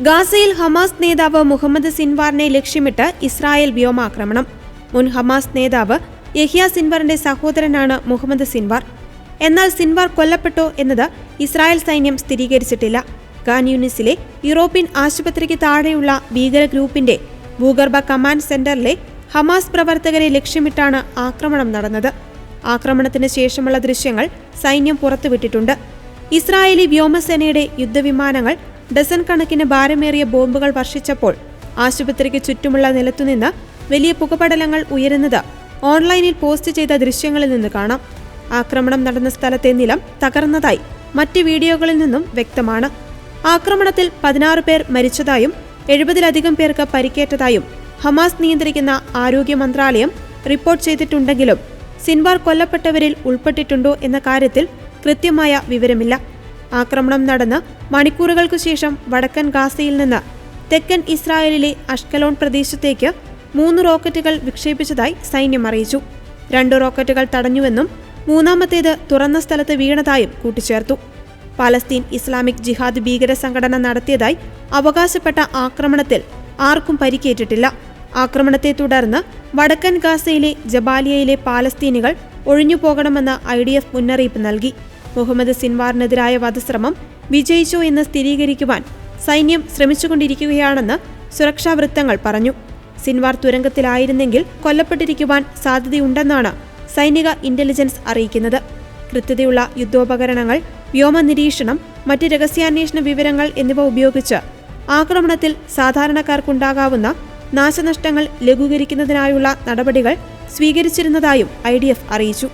ഗാസയിൽ ഹമാസ് നേതാവ് മുഹമ്മദ് സിൻവാറിനെ ലക്ഷ്യമിട്ട് ഇസ്രായേൽ വ്യോമാക്രമണം. മുൻ ഹമാസ് നേതാവ് യഹ്യ സിൻവാറിന്റെ സഹോദരനാണ് മുഹമ്മദ് സിൻവാർ. എന്നാൽ സിൻവാർ കൊല്ലപ്പെട്ടോ എന്നത് ഇസ്രായേൽ സൈന്യം സ്ഥിരീകരിച്ചിട്ടില്ല. ഖാൻ യൂനിസിലെ യൂറോപ്യൻ ആശുപത്രിക്ക് താഴെയുള്ള ഭീകര ഗ്രൂപ്പിന്റെ ഭൂഗർഭ കമാൻഡ് സെന്ററിലെ ഹമാസ് പ്രവർത്തകരെ ലക്ഷ്യമിട്ടാണ് ആക്രമണം നടന്നത്. ആക്രമണത്തിന് ശേഷമുള്ള ദൃശ്യങ്ങൾ സൈന്യം പുറത്തുവിട്ടിട്ടുണ്ട്. ഇസ്രായേലി വ്യോമസേനയുടെ യുദ്ധവിമാനങ്ങൾ ഡസൻ കണക്കിന് ഭാരമേറിയ ബോംബുകൾ വർഷിച്ചപ്പോൾ ആശുപത്രിക്ക് ചുറ്റുമുള്ള നിലത്തുനിന്ന് വലിയ പുകപടലങ്ങൾ ഉയരുന്നത് ഓൺലൈനിൽ പോസ്റ്റ് ചെയ്ത ദൃശ്യങ്ങളിൽ നിന്ന് കാണാം. ആക്രമണം നടന്ന സ്ഥലത്തെ നിലം തകർന്നതായി മറ്റ് വീഡിയോകളിൽ നിന്നും വ്യക്തമാണ്. ആക്രമണത്തിൽ 16 പേർ മരിച്ചതായും 70-ലധികം പേർക്ക് പരിക്കേറ്റതായും ഹമാസ് നിയന്ത്രിക്കുന്ന ആരോഗ്യ മന്ത്രാലയം റിപ്പോർട്ട് ചെയ്തിട്ടുണ്ടെങ്കിലും സിൻവാർ കൊല്ലപ്പെട്ടവരിൽ ഉൾപ്പെട്ടിട്ടുണ്ടോ എന്ന കാര്യത്തിൽ കൃത്യമായ വിവരമില്ല. ആക്രമണം നടന്ന് മണിക്കൂറുകൾക്കു ശേഷം വടക്കൻ ഗാസയിൽ നിന്ന് തെക്കൻ ഇസ്രായേലിലെ അഷ്കലോൺ പ്രദേശത്തേക്ക് 3 റോക്കറ്റുകൾ വിക്ഷേപിച്ചതായി സൈന്യം അറിയിച്ചു. 2 റോക്കറ്റുകൾ തടഞ്ഞുവെന്നും 3-ാമത്തേത് തുറന്ന സ്ഥലത്ത് വീണതായും കൂട്ടിച്ചേർത്തു. പാലസ്തീൻ ഇസ്ലാമിക് ജിഹാദ് ഭീകര സംഘടന നടത്തിയതായി അവകാശപ്പെട്ട ആക്രമണത്തിൽ ആർക്കും പരിക്കേറ്റിട്ടില്ല. ആക്രമണത്തെ തുടർന്ന് വടക്കൻ ഗാസയിലെ ജബാലിയയിലെ പാലസ്തീനികൾ ഒഴിഞ്ഞുപോകണമെന്ന് IDF മുന്നറിയിപ്പ് നൽകി. മുഹമ്മദ് സിൻവാറിനെതിരായ വധശ്രമം വിജയിച്ചോ എന്ന് സ്ഥിരീകരിക്കുവാൻ സൈന്യം ശ്രമിച്ചുകൊണ്ടിരിക്കുകയാണെന്ന് സുരക്ഷാ വൃത്തങ്ങൾ പറഞ്ഞു. സിൻവാർ തുരങ്കത്തിലായിരുന്നെങ്കിൽ കൊല്ലപ്പെട്ടിരിക്കുവാൻ സാധ്യതയുണ്ടെന്നാണ് സൈനിക ഇന്റലിജൻസ് അറിയിക്കുന്നത്. കൃത്യതയുള്ള യുദ്ധോപകരണങ്ങൾ, വ്യോമ നിരീക്ഷണം, മറ്റ് രഹസ്യാന്വേഷണ വിവരങ്ങൾ എന്നിവ ഉപയോഗിച്ച് ആക്രമണത്തിൽ സാധാരണക്കാർക്കുണ്ടാകാവുന്ന നാശനഷ്ടങ്ങൾ ലഘൂകരിക്കുന്നതിനായുള്ള നടപടികൾ സ്വീകരിച്ചിരുന്നതായും IDF അറിയിച്ചു.